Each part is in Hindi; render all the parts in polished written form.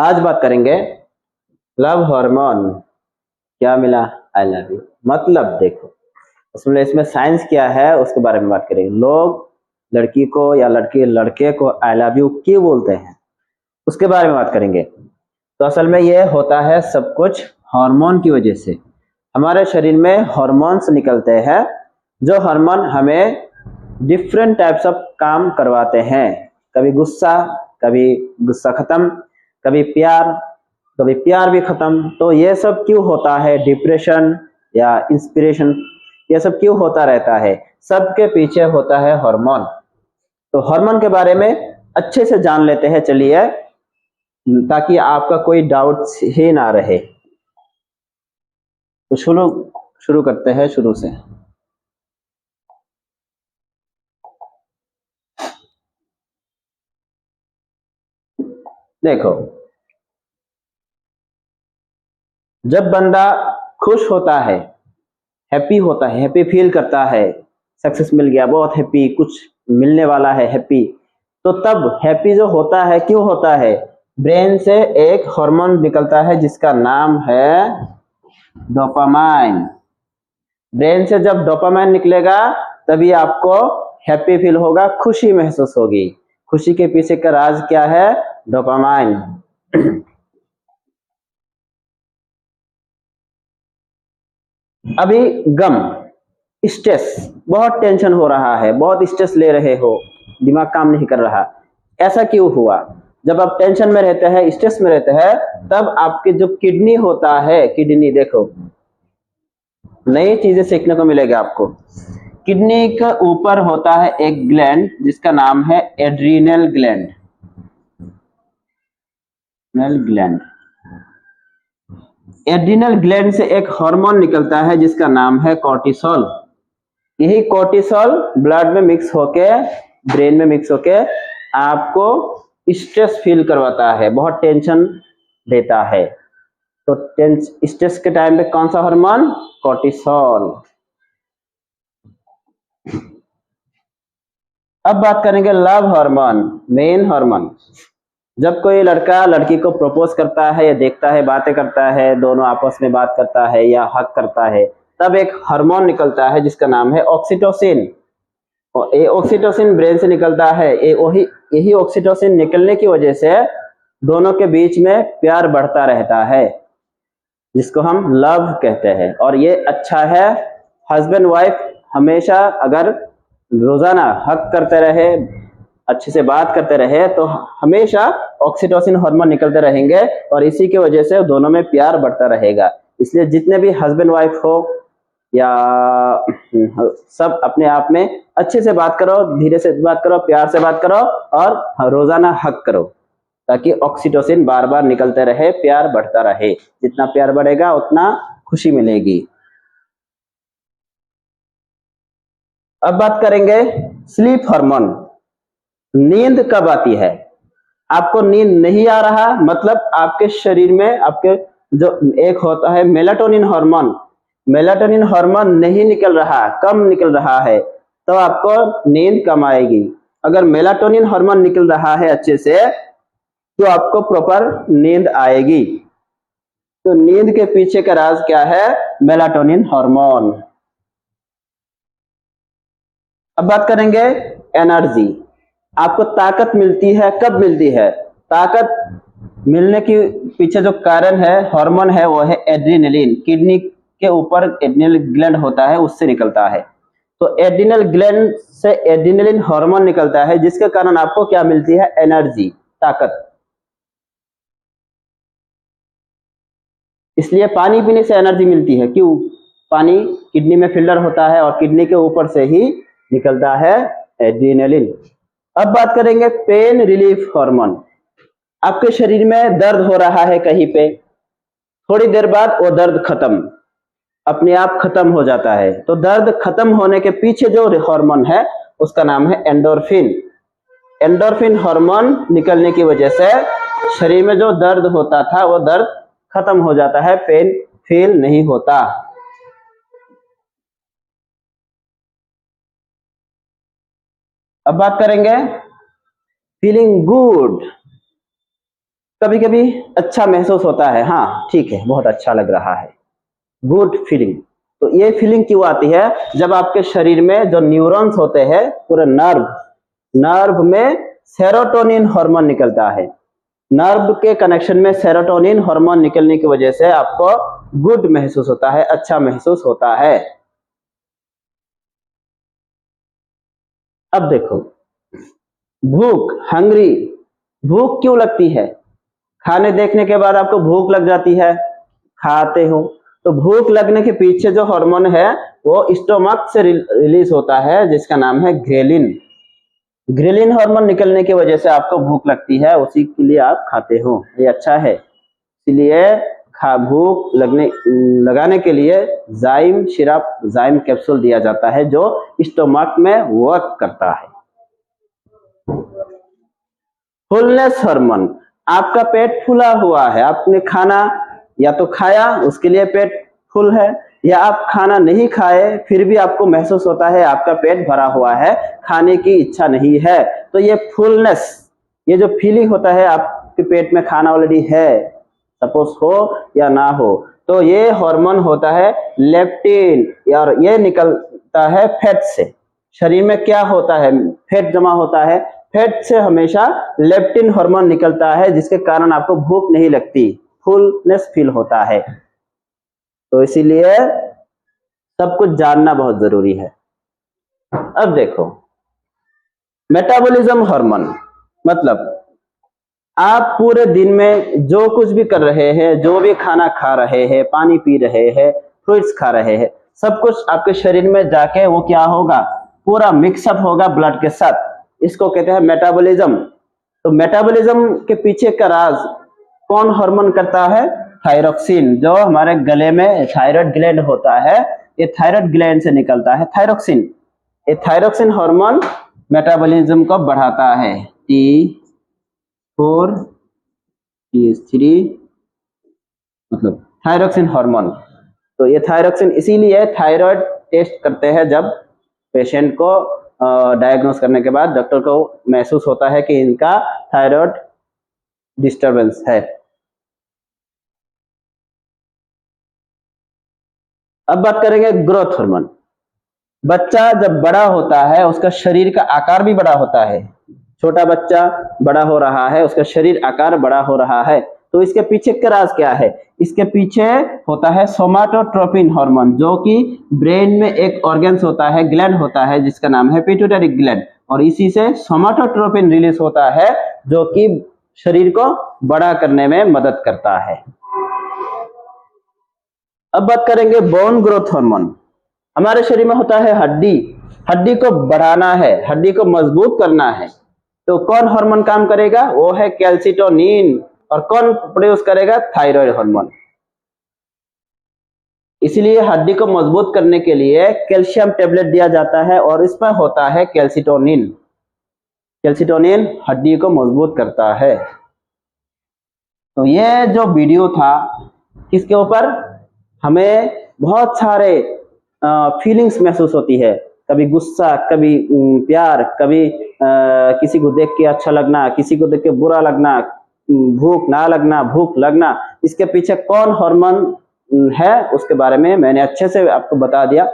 आज बात करेंगे लव हार्मोन। क्या मिला? I love you. मतलब देखो, इसमें साइंस क्या है उसके बारे में बात करेंगे। लोग लड़की को या लड़की लड़के को आई लव यू क्यों बोलते हैं उसके बारे में बात करेंगे। तो असल में ये होता है सब कुछ हार्मोन की वजह से। हमारे शरीर में हार्मोन्स निकलते हैं, जो हार्मोन हमें डिफरेंट टाइप्स ऑफ काम करवाते हैं। कभी गुस्सा खत्म, कभी प्यार भी खत्म। तो ये सब क्यों होता है? डिप्रेशन या इंस्पिरेशन, ये सब क्यों होता रहता है? सबके पीछे होता है हार्मोन। तो हार्मोन के बारे में अच्छे से जान लेते हैं, चलिए, ताकि आपका कोई डाउट ही ना रहे। तो शुरू शुरू करते हैं शुरू से। देखो, जब बंदा खुश होता है, हैप्पी होता है, हैप्पी फील करता है, सक्सेस मिल गया, बहुत हैप्पी, कुछ मिलने वाला है, हैप्पी, तो तब हैप्पी जो होता है क्यों होता है? ब्रेन से एक हार्मोन निकलता है जिसका नाम है डोपामाइन। ब्रेन से जब डोपामाइन निकलेगा तभी आपको हैप्पी फील होगा, खुशी महसूस होगी। खुशी के पीछे का राज क्या है? डोपामाइन। अभी गम, स्ट्रेस, बहुत टेंशन हो रहा है, बहुत स्ट्रेस ले रहे हो, दिमाग काम नहीं कर रहा, ऐसा क्यों हुआ? जब आप टेंशन में रहते हैं, स्ट्रेस में रहते हैं, तब आपके जो किडनी होता है, किडनी देखो, नई चीजें सीखने को मिलेगा आपको। किडनी के ऊपर होता है एक ग्लैंड जिसका नाम है adrenal gland. Gland, adrenal gland से एक हार्मोन निकलता है जिसका नाम है कॉर्टिसोल। यही कॉर्टिसोल ब्लड में मिक्स होके, ब्रेन में मिक्स होके आपको स्ट्रेस फील करवाता है, बहुत टेंशन देता है। तो स्ट्रेस के टाइम पे कौन सा हार्मोन? कॉर्टिसोल। अब बात करेंगे लव हार्मोन, मेन हार्मोन। जब कोई लड़का लड़की को प्रपोज करता है या देखता है, बातें करता है, दोनों आपस में बात करता है या हक करता है, तब एक हार्मोन निकलता है जिसका नाम है ऑक्सीटोसिन। और ये ऑक्सीटोसिन ब्रेन से निकलता है। यही ऑक्सीटोसिन निकलने की वजह से दोनों के बीच में प्यार बढ़ता रहता है, जिसको हम लव कहते हैं। और ये अच्छा है, हस्बैंड वाइफ हमेशा अगर रोजाना हक करते रहे, अच्छे से बात करते रहे, तो हमेशा ऑक्सीटोसिन हार्मोन निकलते रहेंगे और इसी की वजह से दोनों में प्यार बढ़ता रहेगा। इसलिए जितने भी हस्बैंड वाइफ हो या सब अपने आप में अच्छे से बात करो, धीरे से बात करो, प्यार से बात करो और रोजाना हक करो, ताकि ऑक्सीटोसिन बार बार निकलते रहे, प्यार बढ़ता रहे। जितना प्यार बढ़ेगा उतना खुशी मिलेगी। अब बात करेंगे स्लीप हार्मोन। नींद कब आती है? आपको नींद नहीं आ रहा, मतलब आपके शरीर में आपके जो एक होता है मेलाटोनिन हार्मोन, मेलाटोनिन हार्मोन नहीं निकल रहा, कम निकल रहा है, तो आपको नींद कम आएगी। अगर मेलाटोनिन हार्मोन निकल रहा है अच्छे से, तो आपको प्रॉपर नींद आएगी। तो नींद के पीछे का राज क्या है? Melatonin hormone. अब बात करेंगे एनर्जी। आपको ताकत मिलती है, कब मिलती है? ताकत मिलने के पीछे जो कारण है, हार्मोन है, वो है एड्रीनलिन। किडनी के ऊपर एड्रीनल ग्लैंड होता है, उससे निकलता है। तो एड्रीनल ग्लैंड से एड्रीनलिन हार्मोन निकलता है, जिसके कारण आपको क्या मिलती है? एनर्जी, ताकत। इसलिए पानी पीने से एनर्जी मिलती है। क्यों? पानी किडनी में फिल्टर होता है और किडनी के ऊपर से ही निकलता है एड्रीनलिन। अब बात करेंगे पेन रिलीफ हार्मोन। आपके शरीर में दर्द हो रहा है कहीं पे, थोड़ी देर बाद वो दर्द खत्म, अपने आप खत्म हो जाता है। तो दर्द खत्म होने के पीछे जो हार्मोन है उसका नाम है एंडोर्फिन। एंडोर्फिन हार्मोन निकलने की वजह से शरीर में जो दर्द होता था वो दर्द खत्म हो जाता है, पेन फील नहीं होता। अब बात करेंगे फीलिंग गुड। कभी कभी अच्छा महसूस होता है, हाँ ठीक है बहुत अच्छा लग रहा है, गुड फीलिंग। तो ये फीलिंग क्यों आती है? जब आपके शरीर में जो न्यूरॉन्स होते हैं, पूरे नर्व में सेरोटोनिन हार्मोन निकलता है। नर्व के कनेक्शन में सेरोटोनिन हार्मोन निकलने की वजह से आपको गुड महसूस होता है, अच्छा महसूस होता है। अब देखो, भूख, हंग्री, भूख क्यों लगती है? खाने देखने के बाद आपको भूख लग जाती है, खाते हो। तो भूख लगने के पीछे जो हार्मोन है वो स्टोमक से रिलीज होता है, जिसका नाम है ग्रेलिन। ग्रेलिन हार्मोन निकलने की वजह से आपको भूख लगती है, उसी के लिए आप खाते हो, ये अच्छा है। इसलिए भूख लगाने के लिए जाइम सिरप, जाइम कैप्सूल दिया जाता है जो स्टोमक में वर्क करता है। फुलनेस हार्मोन, आपका पेट फूला हुआ है, आपने खाना या तो खाया उसके लिए पेट फुल है, या आप खाना नहीं खाए फिर भी आपको महसूस होता है आपका पेट भरा हुआ है, खाने की इच्छा नहीं है। तो ये फुलनेस, ये जो फीलिंग होता है आपके पेट में खाना ऑलरेडी है, सपोज हो या ना हो, तो ये हार्मोन होता है लेप्टिन, और ये निकलता है फैट से। शरीर में क्या होता है? फैट जमा होता है, फैट से हमेशा लेप्टिन हार्मोन निकलता है, जिसके कारण आपको भूख नहीं लगती, फुलनेस फील होता है। तो इसीलिए सब कुछ जानना बहुत जरूरी है। अब देखो, मेटाबॉलिज्म हार्मोन, मतलब आप पूरे दिन में जो कुछ भी कर रहे हैं, जो भी खाना खा रहे हैं, पानी पी रहे हैं, फ्रूट्स खा रहे हैं, सब कुछ आपके शरीर में जाके वो क्या होगा, पूरा मिक्सअप होगा ब्लड के साथ। इसको कहते हैं मेटाबॉलिज्म। तो मेटाबॉलिज्म के पीछे का राज कौन हार्मोन करता है? थायरोक्सिन, जो हमारे गले में थायराइड ग्लैंड होता है, ये थायराइड ग्लैंड से निकलता है थायरोक्सिन। ये थायरोक्सिन हार्मोन मेटाबॉलिज्म को बढ़ाता है, T4 TH3, मतलब थायरोक्सिन हार्मोन। तो ये थायरोक्सिन इसीलिए थायराइड टेस्ट करते हैं, जब पेशेंट को डायग्नोस करने के बाद डॉक्टर को महसूस होता है कि इनका थायराइड डिस्टरबेंस है। अब बात करेंगे ग्रोथ हार्मोन। बच्चा जब बड़ा होता है उसका शरीर का आकार भी बड़ा होता है। छोटा बच्चा बड़ा हो रहा है, उसका शरीर आकार बड़ा हो रहा है, तो इसके पीछे का राज क्या है? इसके पीछे होता है सोमाटोट्रोपिन हार्मोन, जो कि ब्रेन में एक ऑर्गन्स होता है, ग्लैंड होता है, जिसका नाम है पिट्यूटरी ग्लैंड, और इसी से सोमाटोट्रोपिन रिलीज होता है, जो कि शरीर को बड़ा करने में मदद करता है। अब बात करेंगे बोन ग्रोथ हार्मोन। हमारे शरीर में होता है हड्डी, हड्डी को बढ़ाना है, हड्डी को मजबूत करना है, तो कौन हार्मोन काम करेगा? वो है कैल्सिटोनिन। और कौन प्रोड्यूस करेगा? Thyroid hormone. इसलिए हड्डी को मजबूत करने के लिए कैल्शियम टेबलेट दिया जाता है, और इसमें होता है कैल्सिटोनिन। कैल्सिटोनिन हड्डी को मजबूत करता है। तो ये जो वीडियो था, किसके ऊपर? हमें बहुत सारे फीलिंग्स महसूस होती है, कभी गुस्सा, कभी प्यार, कभी किसी को देख के अच्छा लगना, किसी को देख के बुरा लगना, भूख ना लगना, भूख लगना। इसके पीछे कौन हार्मोन है उसके बारे में मैंने अच्छे से आपको बता दिया।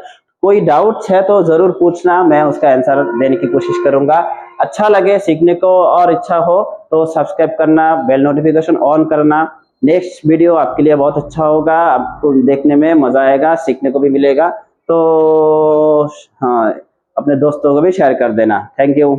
कोई डाउट्स है तो जरूर पूछना, मैं उसका आंसर देने की कोशिश करूंगा। अच्छा लगे, सीखने को और इच्छा हो तो सब्सक्राइब करना, बेल नोटिफिकेशन ऑन करना। नेक्स्ट वीडियो आपके लिए बहुत अच्छा होगा, आपको देखने में मजा आएगा, सीखने को भी मिलेगा। तो हाँ, अपने दोस्तों को भी शेयर कर देना। Thank you.